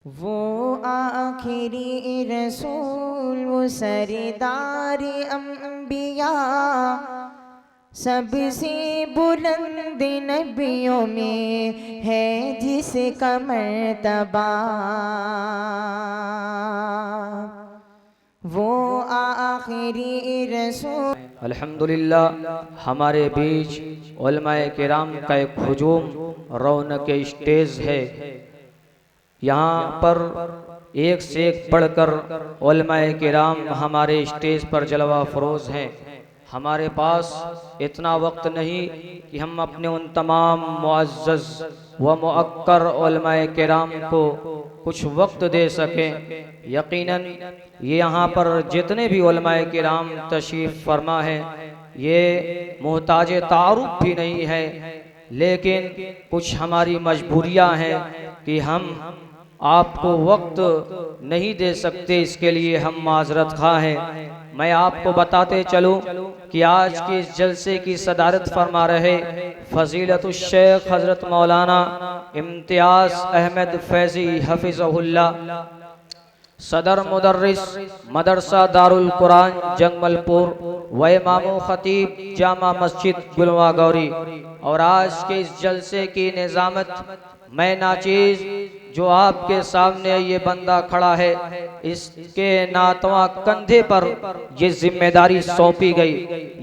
वो आखिरी रसूल वो सरदार अंबिया सबसे बुलंद नबियों में है जिसका मर्तबा। वो आखिरी रसूल। अल्हम्दुलिल्लाह हमारे बीच उलमाए किराम का एक हुजूम रौनक स्टेज है। यहाँ पर एक से एक बढ़कर उलमाए किराम हमारे स्टेज पर जलवा फरोज हैं। हमारे पास इतना वक्त नहीं कि हम अपने उन तमाम मुअज़्ज़ज़ व मुअक्कर उलमाए किराम को कुछ वक्त दे सकें। यकीनन ये यहाँ पर जितने भी उलमाए किराम तशरीफ़ फरमा है ये मोहताज तारुफ भी नहीं है, लेकिन कुछ हमारी मजबूरियाँ हैं कि हम आपको वक्त नहीं दे सकते, इसके लिए हम माजरत खा हैं। मैं आपको बताते चलूं कि आज के इस जलसे की सदारत फरमा रहे फजीलतुश शेख हज़रत मौलाना इम्तियाज़ अहमद फैज़ी हफ़िज़हुल्लाह सदर मुदर्रिस मदरसा दारुल कुरान जंगमलपुर व इमाम खतीब जामा मस्जिद गुलवा गौरी। और आज के इस जलसे की निज़ामत मैं नाचीज़ जो आपके सामने ये बंदा खड़ा है इसके नातवा कंधे पर ये जिम्मेदारी सौंपी गई।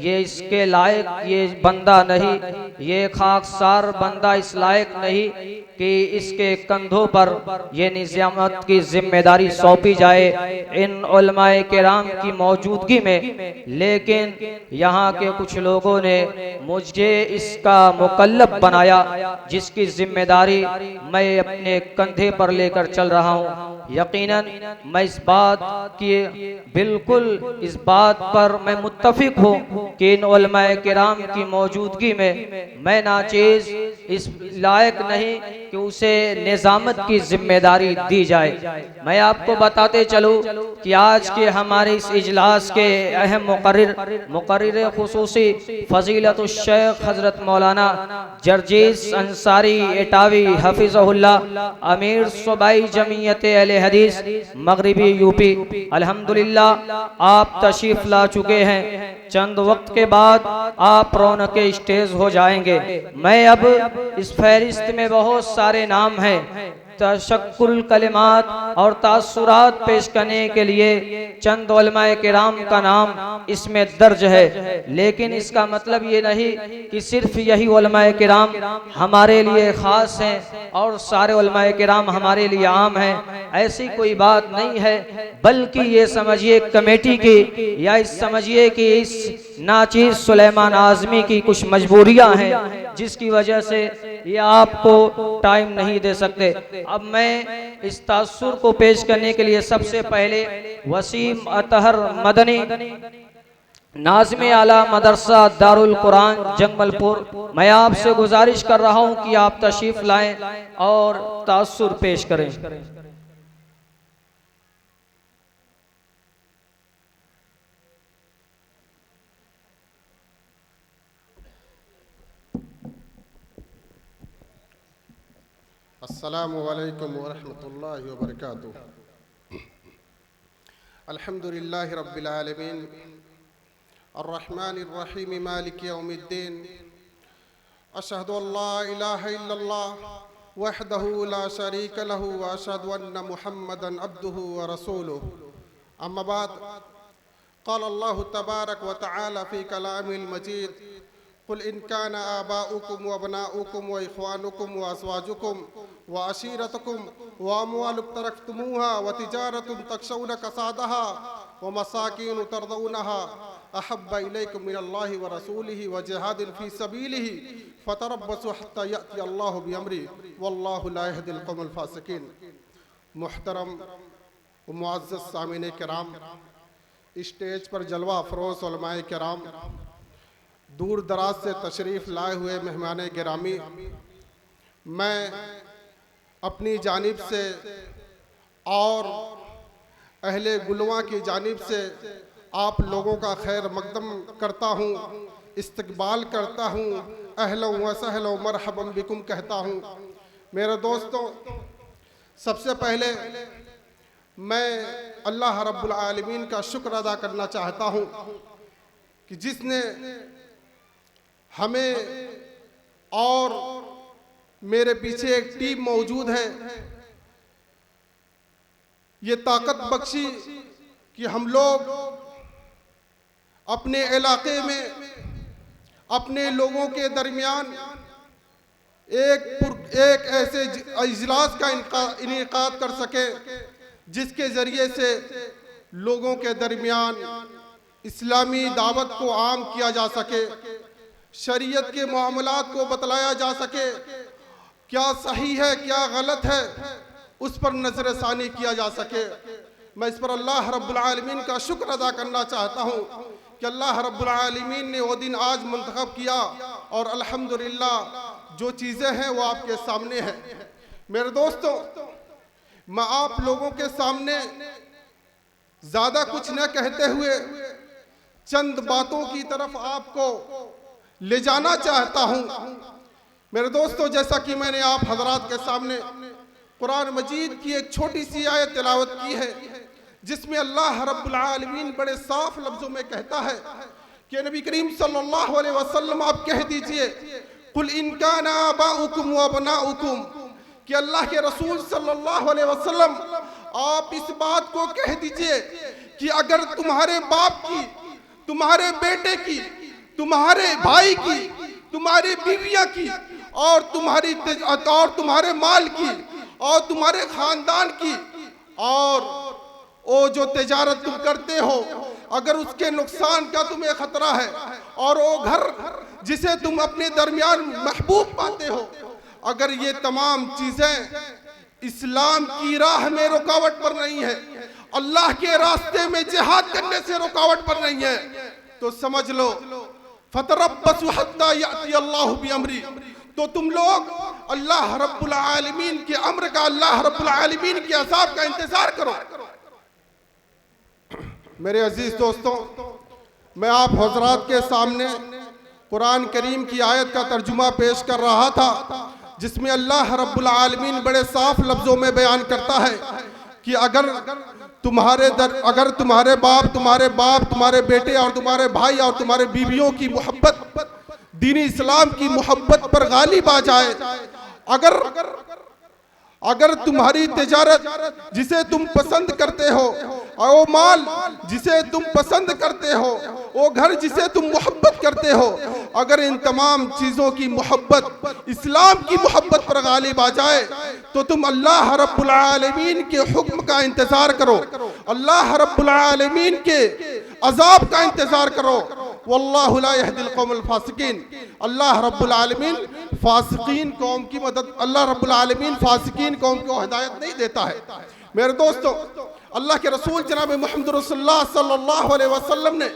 ये इसके लायक ये बंदा नहीं, ये खाकसार बंदा इस लायक नहीं कि इसके कंधों पर ये निज़ामत की जिम्मेदारी सौंपी जाए इन उलमाए किराम की मौजूदगी में। लेकिन यहाँ के कुछ लोगों ने मुझे इसका मुकल्लफ बनाया जिसकी जिम्मेदारी मैं अपने कंधे पर लेकर चल रहा हूँ। यकीनन मैं इस बात की बिल्कुल इस बात पर मैं मुत्तफिक हूँ कि इन उलमाए किराम की मौजूदगी में मैं नाचीज़ इस लायक नहीं कि उसे निज़ामत की जिम्मेदारी दी जाए। मैं आपको बताते चलूँ कि आज के हमारे इस इजलास के अहम मुकर्रिर खुसूसी फजीलतुश शेख हज़रत मौलाना जर्जीस अंसारी इटावी हफ़िज़हुल्लाह अमीर सूबाई जमीयत अहले हदीस मगरिबी यूपी। अल्हम्दुलिल्लाह आप तशरीफ ला चुके हैं, चंद वक्त के बाद आप रौनक स्टेज हो जाएंगे। मैं अब इस फहरिस्त में बहुत सारे नाम हैं, तशक्कुल कलिमात और तासुरात पेश करने के लिए चंद उलमाए किराम का नाम इसमें दर्ज है, लेकिन इसका मतलब ये नहीं कि सिर्फ यही उलमाए किराम हमारे लिए ख़ास हैं और सारे उलमाए किराम हमारे लिए आम हैं। ऐसी कोई बात नहीं है, बल्कि ये समझिए कमेटी की या इस समझिए कि इस नाचीज़ सुलेमान आज़मी की कुछ मजबूरियां हैं जिसकी वजह से ये आपको टाइम नहीं दे सकते। अब मैं इस तासुर को पेश करने के लिए सबसे पहले वसीम अतहर मदनी नाज़िम आला मदरसा दारुल कुरान जंगमलपुर, मैं आपसे गुजारिश कर रहा हूं कि आप तशरीफ लाएं और तासुर पेश करें। अस्सलामु अलैकुम वरहमतुल्लाहि वबरकातुहू। अल्हम्दुलिल्लाहि रब्बिल आलमीन अर्रहमानिर रहीम मालिकि यौमिद्दीन अशहदु अल्ला इलाहा इल्लल्लाह वहदहु ला शरीक लहु व अशहदु अन्न मुहम्मदन अब्दुहु व रसूलुहु। अम्मा बाद क़ाल अल्लाहु तबारक व तआला फ़ी कलामिल मजीद कुल इन कान आबाउकुम व अबनाउकुम व इख्वानुकुम व अज़वाजुकुम व अशीरतुकुम व अम्वालुन तरक्तुमूहा व तिजारतुन तखशौन कसादहा व मसाकीन तर्दौनहा अहब्ब इलैकुम मिनल्लाहि व रसूलिहि व जिहादिन फ़ी सबीलिहि फ़तरब्बसू हत्ता यअती अल्लाहु बिअम्री वल्लाहु ला यहदिल क़ौमल फ़ासिकीन। मुहतरम व मुअज़्ज़ज़ सामीन किराम, स्टेज पर जलवा अफरोज़ उलमाए किराम, दूर दराज से तशरीफ़ लाए हुए मेहमान गिरामी, मैं अपनी जानिब से और अहले गुलवा की जानिब से आप लोगों का खैर मकदम करता हूँ, इस्तकबाल करता हूँ, अहलन व सहलन मरहबन बिकुम कहता हूँ। मेरे दोस्तों, सबसे पहले मैं अल्लाह रब्बुल आलमीन का शुक्र अदा करना चाहता हूँ कि जिसने हमें और मेरे पीछे एक टीम मौजूद है, ये ताकत बख्शी कि हम लोग अपने इलाके में अपने लोगों के दरमियान एक ऐसे इजलास का इनेकाद कर सके जिसके ज़रिए से लोगों के दरमियान इस्लामी दावत को आम किया जा सके, शरीयत के मामलात को बतलाया जा सके, क्या सही है क्या गलत है उस पर नजर सानी किया जा सके। मैं इस पर अल्लाह रब्बुल आलमीन का शुक्र अदा करना चाहता हूँ कि अल्लाह रब्बुल आलमीन ने वो दिन आज मुंतखब किया और अल्हम्दुलिल्लाह जो चीज़ें हैं वो आपके सामने हैं। मेरे दोस्तों, मैं आप लोगों के सामने ज़्यादा कुछ न कहते हुए चंद बातों की तरफ आपको ले जाना चाहता हूँ। मेरे दोस्तों, जैसा कि मैंने आप हजरात के सामने कुरान मजीद की एक छोटी सी आयत तिलावत की है जिसमें अल्लाह रब्बुल आलमीन बड़े साफ लफ्जों में कहता है कि नबी करीम सल्लल्लाहु अलैहि वसल्लम आप कह दीजिए कुल इन काना आबाउकुम व अबनाउकुम, कि अल्लाह के रसूल सल्लल्लाहु अलैहि वसल्लम आप इस बात को कह दीजिए कि अगर तुम्हारे बाप की, तुम्हारे बेटे की, तुम्हारे भाई की, तुम्हारी बीवियां की और तुम्हारे माल की और तुम्हारे खानदान की और वो जो तिजारत तुम करते हो अगर उसके नुकसान का तुम्हें खतरा है और वो घर जिसे तुम अपने दरमियान महबूब पाते हो, अगर ये तमाम चीजें इस्लाम की राह में रुकावट पर नहीं है, अल्लाह के रास्ते में जिहाद करने से रुकावट पर नहीं है, तो समझ लो फतरब्बसु हत्ता याति अल्लाहु बिअमरी, तो तुम लोग अल्लाह रब्बुल आलमीन के अम्र का, अल्लाह रब्बुल आलमीन के अज़ाब का इंतजार करो। मेरे अजीज दोस्तों, मैं आप हजरात के सामने कुरान करीम की आयत का तर्जुमा पेश कर रहा था जिसमें अल्लाह रब्बुल आलमीन बड़े साफ लफ्जों में बयान करता है कि अगर तुम्हारे बाप, तुम्हारे बेटे और तुम्हारे भाई और तुम्हारे बीवियों की मोहब्बत दीन इस्लाम की मोहब्बत पर गालिब आ जाए, अगर तुम्हारी तिजारत जिसे तुम पसंद करते हो, वो माल जिसे तुम पसंद करते हो, वो घर जिसे तुम मोहब्बत करते हो, अगर इन तमाम चीज़ों की मोहब्बत इस्लाम की मोहब्बत पर गालिब आ जाए तो तुम अल्लाह रब्बुल आलमीन के हुक्म का इंतज़ार करो, अल्लाह रब्बुल आलमीन के अज़ाब का इंतज़ार करो। वल्लाहु ला यहदिल कौमल फासिकीन, अल्लाह रब्बुल आलमीन फासिकीन कौम की मदद, अल्लाह रब्बुल आलमीन फासिकीन कौम को हिदायत नहीं देता है। मेरे दोस्तों, अल्लाह के रसूल जनाब मुहम्मद रसूलुल्लाह सल्लल्लाहु अलैहि वसल्लम ने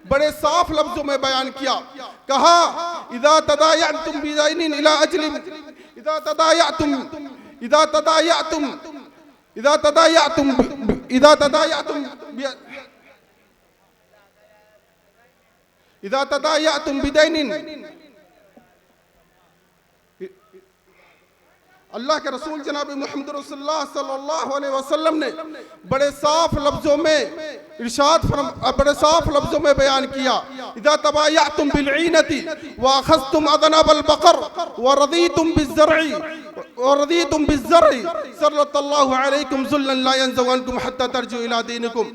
बड़े साफ लफ्जों में बयान किया, कहा इदा तदायअतुम बिदैनिन इला अजलिन, इदा तदायअतुम बिदैनिन, अल्लाह के रसूल जनाब मुहम्मद रसूलुल्लाह सल्लल्लाहु अलैहि वसल्लम ने बड़े साफ लफ्जों में बयान किया, इदा तबायअतुम बिलईनति व अखज़तुम अदनबल बकर व रदीतुम बिज़्ज़र'i सल्लल्लाहु अलैकुम ज़ुल्लन ला यंज़उ अन्कुम हत्ता तर्जू इला दीनिकुम।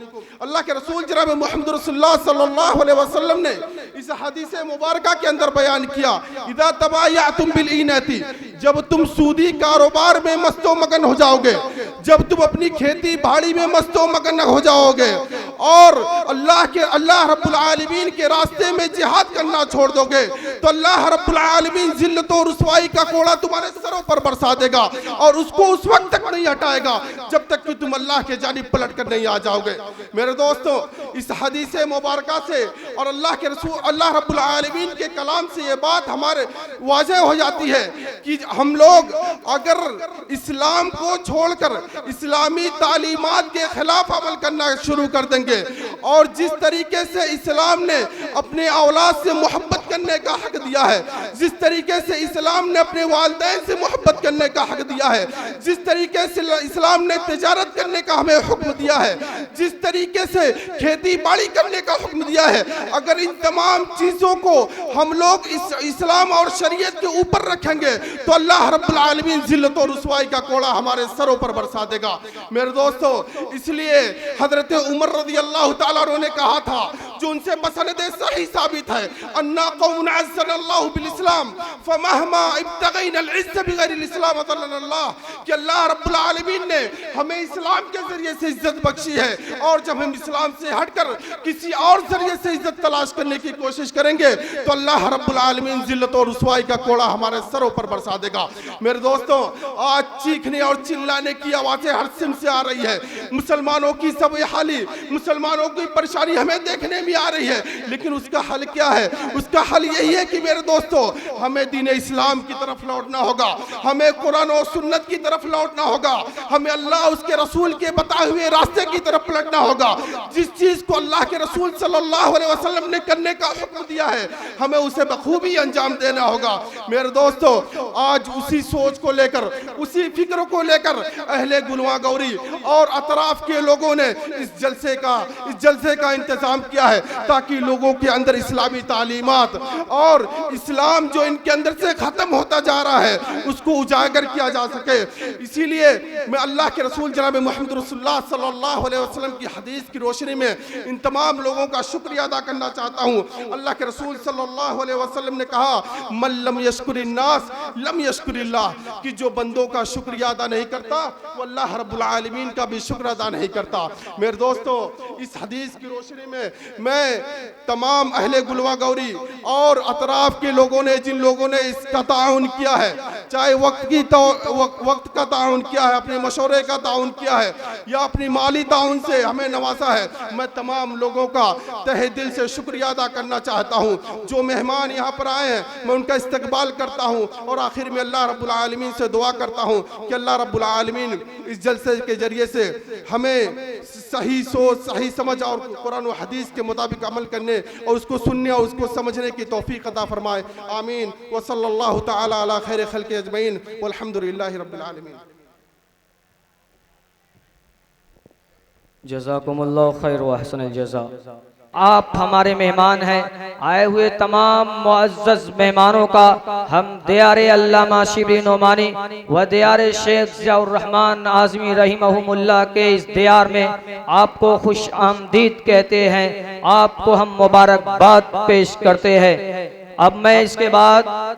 अल्लाह के रसूल जनाब मुहम्मद रसूलुल्लाह सल्लल्लाहु अलैहि वसल्लम ने इस हदीस मुबारका के अंदर बयान किया, इदा तबायअतुम बिलईनति, जब तुम सूदी कारोबार में मस्तो मगन हो जाओगे, जब तुम अपनी खेती बाड़ी में मस्तो मगन हो जाओगे और अल्लाह रब्बुल आलमीन के रास्ते में जिहाद करना छोड़ दोगे, तो अल्लाह रब्बुल आलमीन जिल्लत और रुसवाई का कोड़ा तुम्हारे सरों पर बरसा देगा और उसको उस वक्त तक नहीं हटाएगा जब तक कि तुम अल्लाह के जानिब पलट कर नहीं आ जाओगे। मेरे दोस्तों, इस हदीस मुबारका से और अल्लाह के रसूल, अल्लाह रब्बुल आलमीन के कलाम से ये बात हमारे वाज़ेह हो जाती है कि हम लोग अगर इस्लाम को छोड़कर इस्लामी तालीमात के खिलाफ अमल करना शुरू कर देंगे और जिस तरीके से इस्लाम ने अपने औलाद से मोहब्बत करने का हक दिया है, जिस तरीके से इस्लाम ने अपने वालिदैन से मोहब्बत करने का हक दिया है, जिस तरीके से इस्लाम ने तिजारत करने का हमें हुक्म दिया है, जिस तरीके से खेती बाड़ी करने का हुक्म दिया है, अगर इन तमाम चीज़ों को हम लोग इस्लाम और शरीयत के ऊपर रखेंगे तो अल्लाह रब्बुल आलमीन जिल्लत और रुसवाई का कोड़ा हमारे सरों पर बरसा देगा। मेरे दोस्तों, इसलिए हजरत उमर रज़ी अल्लाह ताला अन्हु ने कहा था, जो उनसे मसनद सही साबित है, अन्ना कौमुन अज़्ज़नल्लाहु बिल इस्लाम फमहमा इब्तगैना अल इज़्ज़ बिगैरिल इस्लाम अज़ल्लल्लाह, कि अल्लाह रब्बुल आलमीन ने हमें इस्लाम के जरिए से इज्जत बख्शी है, और जब हम इस्लाम से हटकर किसी और जरिए से इज्जत तलाश करने की कोशिश करेंगे तो अल्लाह रब्बुल आलमीन जिल्लत और रुसवाई का कोड़ा हमारे सरों पर बरसा देगा। मेरे दोस्तों, आज चीखने और चिल्लाने की आवाज़ें हर सिम से आ रही है, मुसलमानों की सब हाली, मुसलमानों की परेशानी हमें देखने में आ रही है, लेकिन उसका हल क्या है? उसका हल यही है कि मेरे दोस्तों, हमें दीन इस्लाम की तरफ लौटना होगा, हमें कुरान और सुन्नत की तरफ लौटना होगा, हमें अल्लाह उसके रसूल के बताए हुए रास्ते की तरफ पलटना होगा। जिस चीज़ को अल्लाह के रसूल सल्लल्लाहु अलैहि वसल्लम ने करने का हुक्म दिया है, हमें उसे बखूबी अंजाम देना होगा। मेरे दोस्तों, आज उसी सोच को लेकर, उसी फिक्र को लेकर अहले गुलवा गौरी और अतराफ के लोगों ने इस जलसे का इंतजाम किया है, ताकि लोगों के अंदर इस्लामी तालीमात और इस्लाम जो इनके अंदर से खत्म होता जा रहा है उसको उजागर किया जा सके। इसीलिए मैं अल्लाह के रसूल जनाब मोहम्मद रसूलुल्लाह सल्लल्लाहु अलैहि वसल्लम की हदीस की रोशनी में इन तमाम लोगों का शुक्रिया अदा करना चाहता हूँ। अल्लाह के रसूल सल्लल्लाहु अलैहि वसल्लम ने कहा, मन लम यशकुरिन्नास लम यशकुरिल्लाह, कि जो बंदों का शुक्रिया अदा नहीं करता वो अल्लाह रब्बुल आलमीन का भी शुक्र अदा नहीं करता। मेरे दोस्तों, इस हदीस की रोशनी में मैं तमाम अहले गुलवा गौरी और अतराफ के लोगों ने, जिन लोगों ने इसका ताउन किया है, चाहे वक्त का ताउन किया है, अपने मशवरे का ताउन किया है, या अपनी माली ताउन से हमें नवाजा है, मैं तमाम लोगों का तहे दिल से शुक्रिया अदा करना चाहता हूँ। जो मेहमान यहाँ पर आए हैं, मैं उनका इस्तकबाल करता हूँ, और आखिर में अल्लाह रब्बुल आलमीन से दुआ करता हूँ कि अल्लाह रब्बुल आलमीन इस जलसे के जरिए से हमें सही सोच, सही समझ और कुरान और हदीस के मुताबिक अमल करने और उसको सुनने और उसको समझने की तौफीक अता फरमाए। आमीन व सल्लल्लाहु तआला अला खैर खल्क़ि अजमईन वल्हम्दुलिल्लाहि रब्बिल आलमीन। जज़ाकुमुल्लाह खैर व अहसनल जज़ा। आप हमारे मेहमान हैं। आए हुए तमाम मुअज़्ज़ज़ मेहमानों का हम दियारे अल्लामा शिबली नोमानी व दियारे शेख ज़ियाउर रहमान आज़मी रहिमहुमुल्लाह के इस दियार में आपको खुश आमदीद कहते हैं, आपको हम मुबारकबाद पेश करते हैं। अब मैं इसके बाद